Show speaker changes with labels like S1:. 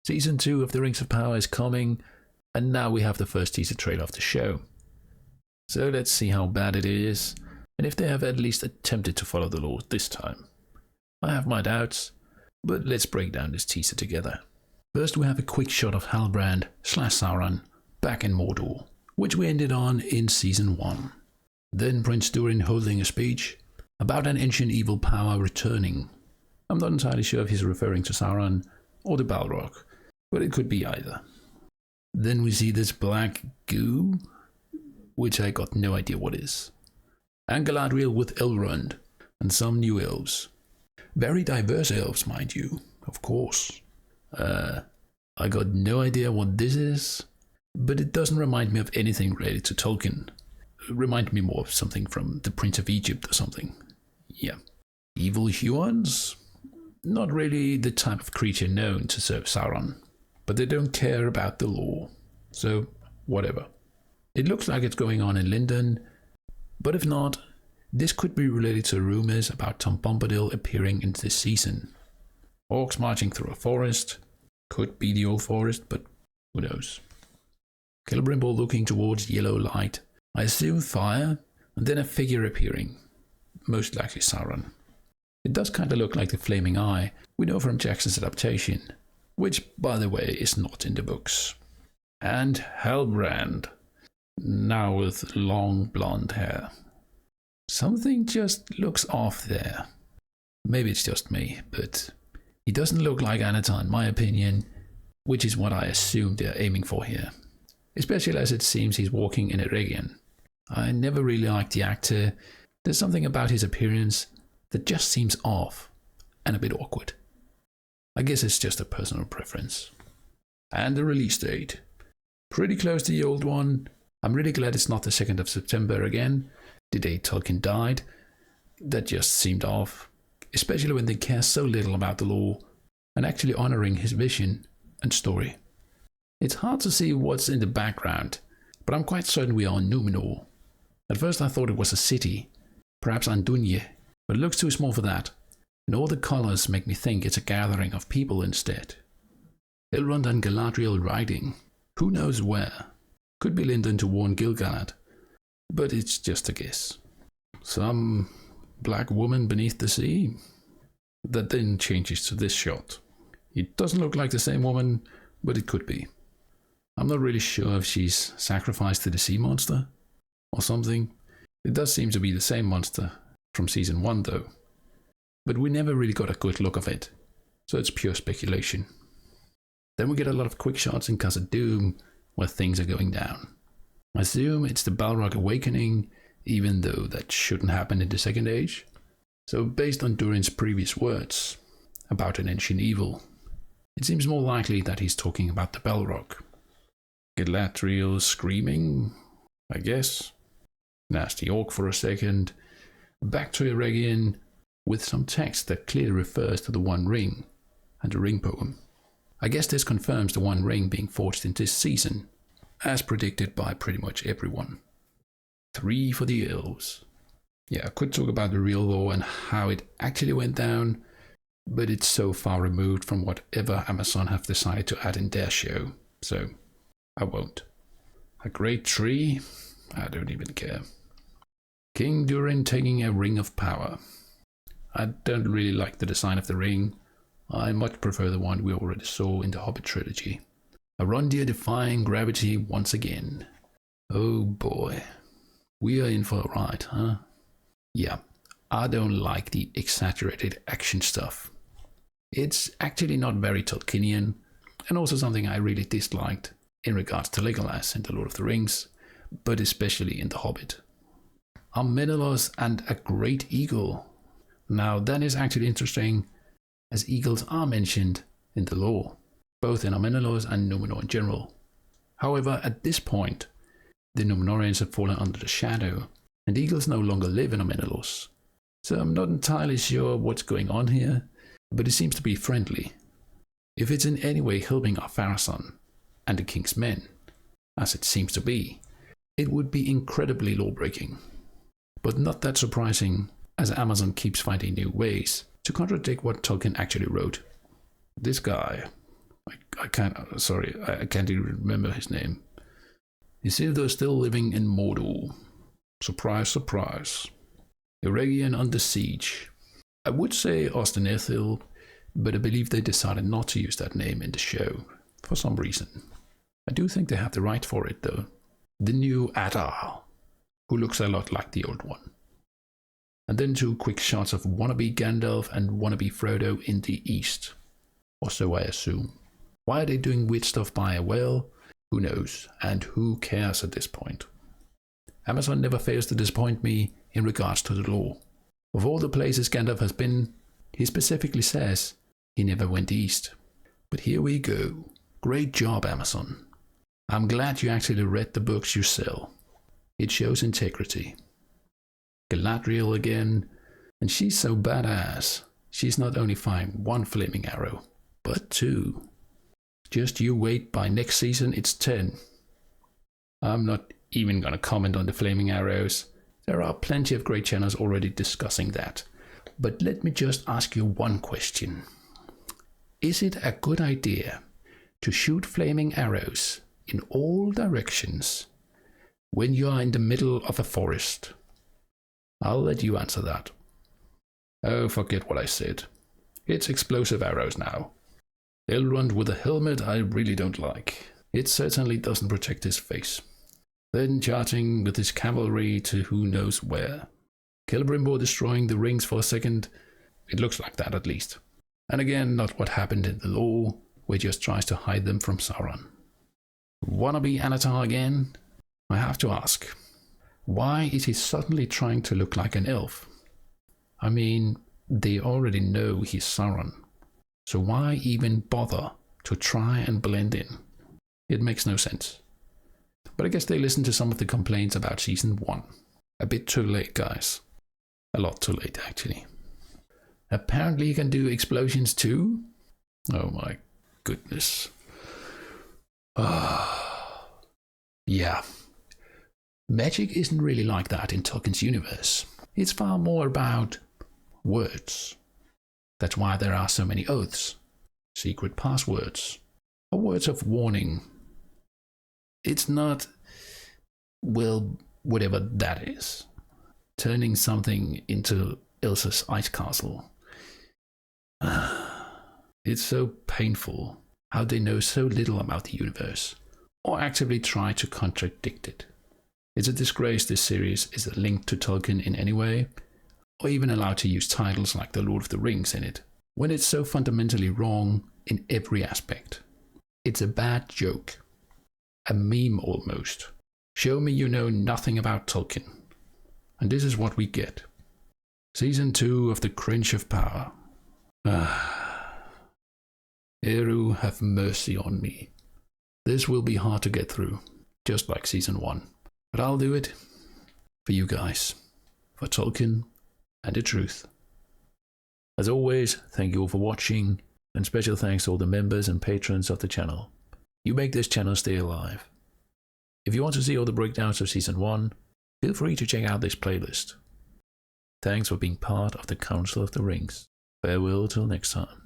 S1: Season 2 of The Rings of Power is coming, and now we have the first teaser trailer of the show. So let's see how bad it is, and if they have at least attempted to follow the law this time. I have my doubts, but let's break down this teaser together. First we have a quick shot of Halbrand/Sauron back in Mordor, which we ended on in Season 1. Then Prince Durin holding a speech about an ancient evil power returning. I'm not entirely sure if he's referring to Sauron or the Balrog, but it could be either. Then we see this black goo, which I got no idea what is. And Galadriel with Elrond, and some new elves. Very diverse elves, mind you, of course. I got no idea what this is, but it doesn't remind me of anything related to Tolkien. It reminded me more of something from The Prince of Egypt or something. Yeah. Evil Huans? Not really the type of creature known to serve Sauron, but they don't care about the law, so whatever. It looks like it's going on in Lindon, but if not, this could be related to rumors about Tom Bombadil appearing in this season. Orcs marching through a forest, could be the old forest, but who knows. Celebrimbor looking towards yellow light, I assume fire, and then a figure appearing, most likely Sauron. It does kind of look like the Flaming Eye we know from Jackson's adaptation, which, by the way, is not in the books. And Halbrand, now with long blonde hair. Something just looks off there. Maybe it's just me, but he doesn't look like Anatar in my opinion, which is what I assume they're aiming for here. Especially as it seems he's walking in Eregion. I never really liked the actor. There's something about his appearance that just seems off and a bit awkward. I guess it's just a personal preference. And the release date. Pretty close to the old one. I'm really glad it's not the 2nd of September again, the day Tolkien died. That just seemed off, especially when they care so little about the lore and actually honoring his vision and story. It's hard to see what's in the background, but I'm quite certain we are in Numenor. At first I thought it was a city, perhaps Andunje, but it looks too small for that, and all the colors make me think it's a gathering of people instead. Elrond and Galadriel riding, who knows where? Could be Lindon to warn Gil-galad, but it's just a guess. Some black woman beneath the sea? That then changes to this shot. It doesn't look like the same woman, but it could be. I'm not really sure if she's sacrificed to the sea monster or something. It does seem to be the same monster from season 1 though, but we never really got a good look of it, so it's pure speculation. Then we get a lot of quick shots in Khazad-dûm where things are going down. I assume it's the Balrog awakening, even though that shouldn't happen in the Second Age. So based on Durin's previous words about an ancient evil, it seems more likely that he's talking about the Balrog. Galadriel screaming, I guess. Nasty orc for a second. Back to Eregion with some text that clearly refers to the One Ring and the Ring poem. I guess this confirms the One Ring being forged in this season, as predicted by pretty much everyone. 3 for the elves. Yeah, I could talk about the real lore and how it actually went down, but it's so far removed from whatever Amazon have decided to add in their show, so I won't. A great tree? I don't even care. King Durin taking a ring of power. I don't really like the design of the ring. I much prefer the one we already saw in the Hobbit trilogy. Arondir defying gravity once again. Oh boy. We are in for a ride, huh? Yeah, I don't like the exaggerated action stuff. It's actually not very Tolkienian, and also something I really disliked in regards to Legolas in The Lord of the Rings, but especially in The Hobbit. Amenelos and a great eagle. Now that is actually interesting, as eagles are mentioned in the lore, both in Amenelos and Numenor in general. However, at this point, the Numenorians have fallen under the shadow, and eagles no longer live in Amenelos. So I'm not entirely sure what's going on here, but it seems to be friendly. If it's in any way helping Ar-Pharazôn and the King's men, as it seems to be, it would be incredibly law-breaking. But not that surprising, as Amazon keeps finding new ways to contradict what Tolkien actually wrote. This guy, I I can't even remember his name. Isildur still living in Mordor. Surprise, surprise. Eregion under siege. I would say Austin Ethel, but I believe they decided not to use that name in the show, for some reason. I do think they have the right for it though. The new Adar, who looks a lot like the old one. And then 2 quick shots of wannabe Gandalf and wannabe Frodo in the east. Or so I assume. Why are they doing weird stuff by a whale? Who knows, and who cares at this point? Amazon never fails to disappoint me in regards to the lore. Of all the places Gandalf has been, he specifically says he never went east. But here we go. Great job, Amazon. I'm glad you actually read the books you sell. It shows integrity. Galadriel again, and she's so badass. She's not only firing 1 flaming arrow, but 2. Just you wait, by next season it's 10. I'm not even gonna comment on the flaming arrows. There are plenty of great channels already discussing that. But let me just ask you one question. Is it a good idea to shoot flaming arrows in all directions when you are in the middle of a forest? I'll let you answer that. Oh, forget what I said. It's explosive arrows now. Elrond with a helmet I really don't like. It certainly doesn't protect his face. Then charging with his cavalry to who knows where. Celebrimbor destroying the rings for a second. It looks like that at least. And again, not what happened in the lore, where he just tries to hide them from Sauron. Wannabe Anatar again? I have to ask. Why is he suddenly trying to look like an elf? I mean, they already know he's Sauron. So why even bother to try and blend in? It makes no sense. But I guess they listened to some of the complaints about season 1. A bit too late, guys. A lot too late, actually. Apparently you can do explosions too? Oh my goodness. Yeah. Magic isn't really like that in Tolkien's universe. It's far more about words. That's why there are so many oaths, secret passwords, or words of warning. It's not, well, whatever that is. Turning something into Elsa's ice castle. It's so painful how they know so little about the universe, or actively try to contradict it. It's a disgrace this series is linked to Tolkien in any way, or even allowed to use titles like The Lord of the Rings in it, when it's so fundamentally wrong in every aspect. It's a bad joke. A meme almost. Show me you know nothing about Tolkien. And this is what we get. Season 2 of The Cringe of Power. Eru, have mercy on me. This will be hard to get through, just like season 1. But I'll do it. For you guys. For Tolkien and the truth. As always, thank you all for watching, and special thanks to all the members and patrons of the channel. You make this channel stay alive. If you want to see all the breakdowns of season 1, feel free to check out this playlist. Thanks for being part of the Council of the Rings. Farewell till next time.